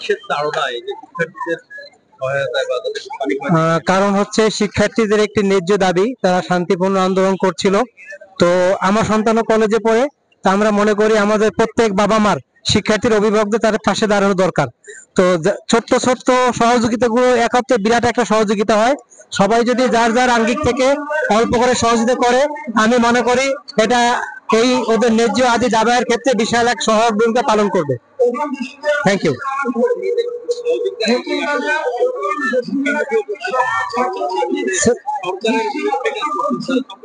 কিসের তাড়না এই যে শিক্ষার্থীদের সহায়তায় বা তাদের পানি কারণ হচ্ছে শিক্ষার্থীদের একটি ন্যায্য দাবি, তারা শান্তিপূর্ণ আন্দোলন করছিল। তো আমার সন্তানও কলেজে পড়ে, তা আমরা মনে করি আমাদের প্রত্যেক বাবা মার শিক্ষার্থীর অভিভাবকদের তাদের পাশে দাঁড়ানো দরকার। তো ছোট্ট ছোট্ট সহযোগিতাগুলো একত্রে বিরাট একটা সহযোগিতা হয়। সবাই যদি যার যার আঙ্গিক থেকে অল্প করে সহযোগিতা করে, আমি মনে করি এটা এই ওদের ন্যায্য আদি দাবায়ের ক্ষেত্রে বিশাল এক সহায়ক ভূমিকা পালন করবে। Thank you.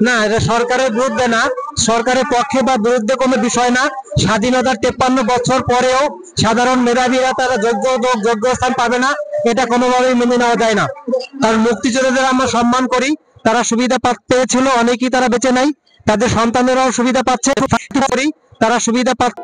না, এটা সরকারের বিরুদ্ধে না, সরকারের পক্ষে বা বিরুদ্ধে কোনো বিষয় না। স্বাধীনতার 53 বছর পরেও সাধারণ মেধাবীরা তারা যোগ্য স্থান পাবে না, এটা কোনোভাবেই মেনে নেওয়া যায় না। কারণ মুক্তিযোদ্ধাদের আমরা সম্মান করি, তারা সুবিধা পেয়েছিল, অনেকেই তারা বেঁচে নাই, তাদের সন্তানেরাও সুবিধা পাচ্ছে, তারা সুবিধা পাচ্ছে।